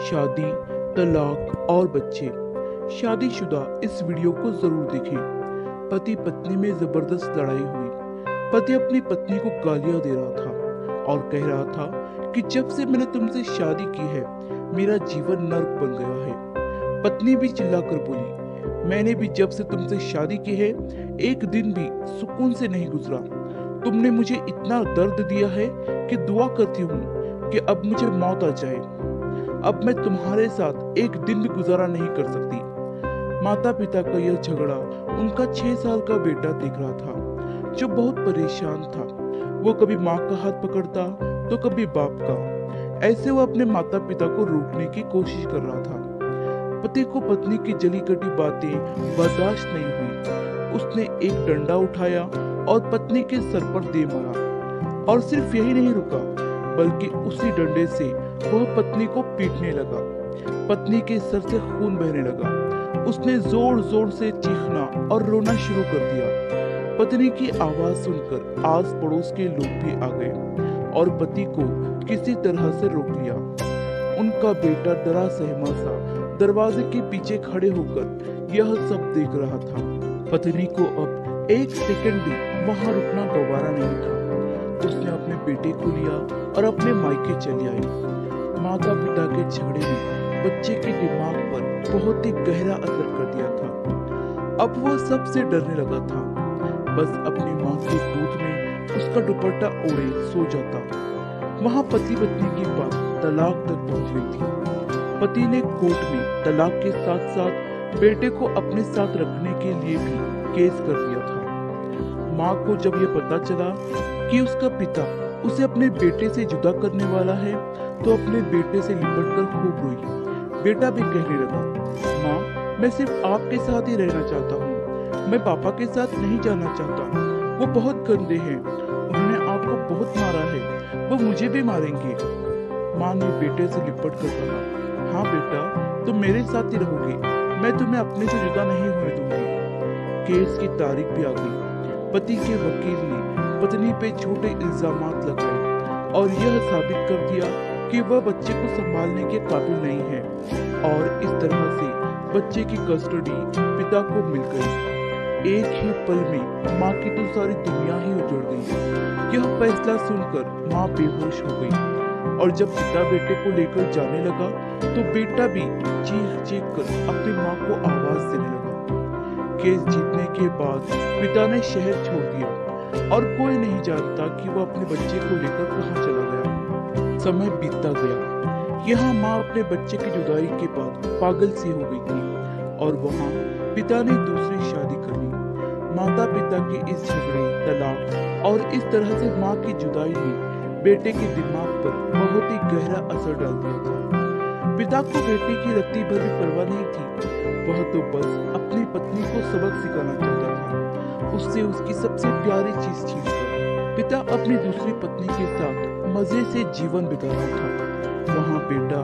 शादी, तलाक और बच्चे। शादीशुदा इस वीडियो को जरूर देखें। पति पत्नी में जबरदस्त लड़ाई हुई। पति अपनी पत्नी को गालियां दे रहा था और कह रहा था कि जब से मैंने तुमसे शादी की है मेरा जीवन नर्क बन गया है। पत्नी भी चिल्लाकर बोली, मैंने भी जब से तुमसे शादी की है एक दिन भी सुकून से नहीं गुजरा। तुमने मुझे इतना दर्द दिया है कि दुआ करती हूँ कि अब मुझे मौत आ जाए। अब मैं तुम्हारे साथ एक दिन भी गुजारा नहीं कर सकती। माता पिता का यह झगड़ा उनका 6 साल का बेटा देख रहा था, जो बहुत परेशान था। वो कभी माँ का हाथ पकड़ता तो कभी बाप का। ऐसे वो अपने माता पिता को रोकने की कोशिश कर रहा था। पति को पत्नी की जली कटी बातें बर्दाश्त नहीं हुई। उसने एक डंडा उठाया और पत्नी के सर पर दे मारा। और सिर्फ यही नहीं रुका, बल्कि उसी डंडे से वह पत्नी को पीटने लगा। पत्नी के सर से खून बहने लगा। उसने जोर जोर से चीखना और रोना शुरू कर दिया। पत्नी की आवाज सुनकर आस पड़ोस के लोग भी आ गए और पति को किसी तरह से रोक लिया। उनका बेटा डरा सहमा सा दरवाजे के पीछे खड़े होकर यह सब देख रहा था। पत्नी को अब एक सेकंड भी वहां रुकना गवारा नहीं था। उसने अपने बेटे को लिया और अपने मायके चली आई। माता पिता के झगड़े ने बच्चे के दिमाग पर बहुत ही गहरा असर कर दिया था। अब वो सबसे डरने लगा था। बस अपनी माँ के दूध में उसका दुपट्टा ओढ़े सो जाता। वहाँ पति पत्नी की बात तलाक तक पहुँच गई थी। पति ने कोर्ट में तलाक के साथ साथ बेटे को अपने साथ रखने के लिए भी केस कर दिया था। माँ को जब ये पता चला कि उसका पिता उसे अपने बेटे से जुदा करने वाला है, तो अपने बेटे से लिपटकर खूब रोई। बेटा भी कहने लगा, माँ मैं सिर्फ आपके साथ ही रहना चाहता हूँ, मैं पापा के साथ नहीं जाना चाहता। वो बहुत गंदे हैं, उन्होंने आपको बहुत मारा है, वो मुझे भी मारेंगे। माँ ने बेटे से लिपट कर कहा, हाँ बेटा तुम मेरे साथ ही रहोगे, मैं तुम्हें अपने से जुदा नहीं होने दूंगी। केस की तारीख भी आ गई। पति के वकील ने पत्नी पे झूठे इल्जामात लगाए और यह साबित कर दिया कि वह बच्चे को संभालने के काबिल नहीं है। और इस तरह से बच्चे की कस्टडी पिता को मिल गई। एक ही पल में माँ की तो सारी दुनिया ही उजड़ गई। यह फैसला सुनकर माँ बेहोश हो गई और जब पिता बेटे को लेकर जाने लगा तो बेटा भी चीख चीख कर अपनी माँ को आवाज देने लगा। केस जीतने के बाद पिता ने शहर छोड़ दिया और कोई नहीं जानता कि वो अपने बच्चे को लेकर कहाँ चला गया। समय बीतता गया। यहाँ माँ अपने बच्चे की जुदाई के बाद पागल सी हो गई थी और वहाँ पिता ने दूसरी शादी कर ली। माता पिता के इस झगड़े, तलाक और इस तरह से माँ की जुदाई ने बेटे के दिमाग पर बहुत ही गहरा असर डाल दिया था। पिता को बेटे की रत्ती भर भी परवाह नहीं थी। वह तो बस अपनी पत्नी को सबक सिखाना चाहता था, उससे उसकी सबसे प्यारी चीज छीनकर। पिता अपनी दूसरी पत्नी के साथ मजे से जीवन बिता रहा था। वहाँ बेटा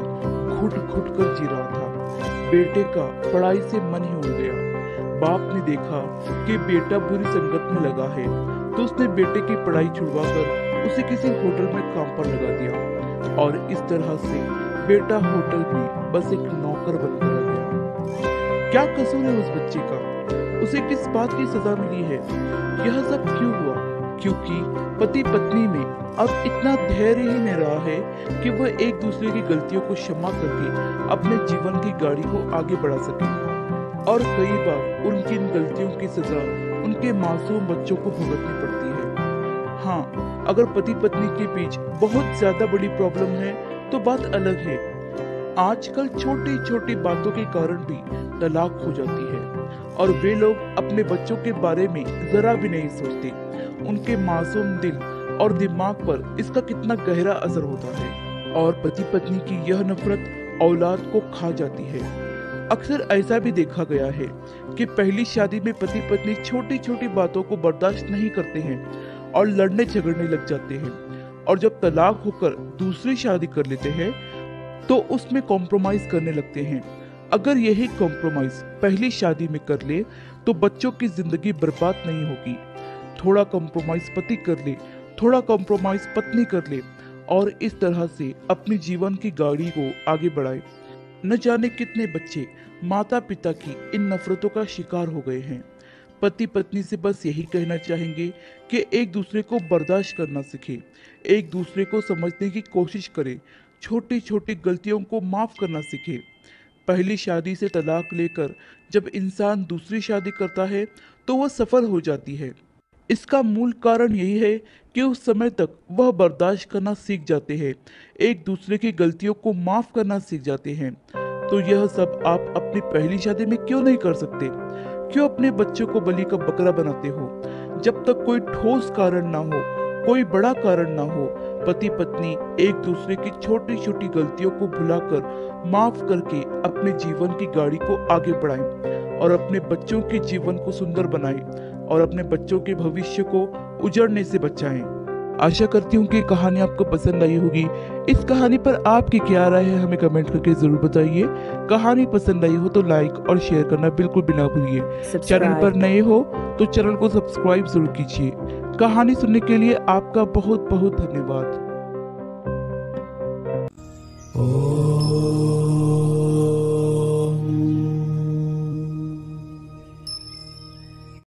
घुट घुट कर जी रहा था। बेटे का पढ़ाई से मन ही उड़ गया। बाप ने देखा कि बेटा बुरी संगत में लगा है तो उसने बेटे की पढ़ाई छुड़वाकर उसे किसी होटल में काम पर लगा दिया और इस तरह से बेटा होटल में बस एक नौकर बनकर रह गया। क्या कसूर है उस बच्चे का? उसे किस बात की सजा मिली है? यह सब क्यों हुआ? क्योंकि पति पत्नी में अब इतना धैर्य ही नहीं रहा है कि वह एक दूसरे की गलतियों को क्षमा करके अपने जीवन की गाड़ी को आगे बढ़ा सके। और कई बार उनकी इन गलतियों की सजा उनके मासूम बच्चों को भुगतनी पड़ती है। हाँ, अगर पति पत्नी के बीच बहुत ज्यादा बड़ी प्रॉब्लम है तो बात अलग है। आजकल छोटी छोटी बातों के कारण भी तलाक हो जाती है और वे लोग अपने बच्चों के बारे में जरा भी नहीं सोचते। उनके मासूम दिल और दिमाग पर इसका कितना गहरा असर होता है और पति पत्नी की यह नफरत औलाद को खा जाती है। अक्सर ऐसा भी देखा गया है कि पहली शादी में पति पत्नी छोटी छोटी बातों को बर्दाश्त नहीं करते हैं और लड़ने झगड़ने लग जाते हैं और जब तलाक होकर दूसरी शादी कर लेते हैं तो उसमें कॉम्प्रोमाइज करने लगते हैं। अगर यही कॉम्प्रोमाइज पहली शादी में कर ले तो बच्चों की जिंदगी बर्बाद नहीं होगी। थोड़ा कॉम्प्रोमाइज पति कर ले, थोड़ा कॉम्प्रोमाइज पत्नी कर ले और इस तरह से अपनी जीवन की गाड़ी को आगे बढ़ाए। न जाने कितने बच्चे माता पिता की इन नफरतों का शिकार हो गए हैं। पति पत्नी से बस यही कहना चाहेंगे कि एक दूसरे को बर्दाश्त करना सीखे, एक दूसरे को समझने की कोशिश करें, छोटी छोटी गलतियों को माफ करना सीखे। पहली शादी से तलाक लेकर जब इंसान दूसरी शादी करता है तो वह सफल हो जाती है। इसका मूल कारण यही है कि उस समय तक वह बर्दाश्त करना सीख जाते हैं, एक दूसरे की गलतियों को माफ करना सीख जाते हैं। तो यह सब आप अपनी पहली शादी में क्यों नहीं कर सकते? क्यों अपने बच्चों को बलि का बकरा बनाते हो? जब तक कोई ठोस कारण ना हो, कोई बड़ा कारण ना हो, पति पत्नी एक दूसरे की छोटी छोटी गलतियों को भुलाकर माफ करके अपने जीवन की गाड़ी को आगे बढ़ाएं और अपने बच्चों के जीवन को सुंदर बनाएं और अपने बच्चों के भविष्य को उजड़ने से बचाएं। आशा करती हूँ कि कहानी आपको पसंद आई होगी। इस कहानी पर आपकी क्या राय है हमें कमेंट करके जरूर बताइए। कहानी पसंद आई हो तो लाइक और शेयर करना बिल्कुल भी ना भूलिए। चैनल पर नए हो तो चैनल को सब्सक्राइब जरूर कीजिए। कहानी सुनने के लिए आपका बहुत बहुत धन्यवाद।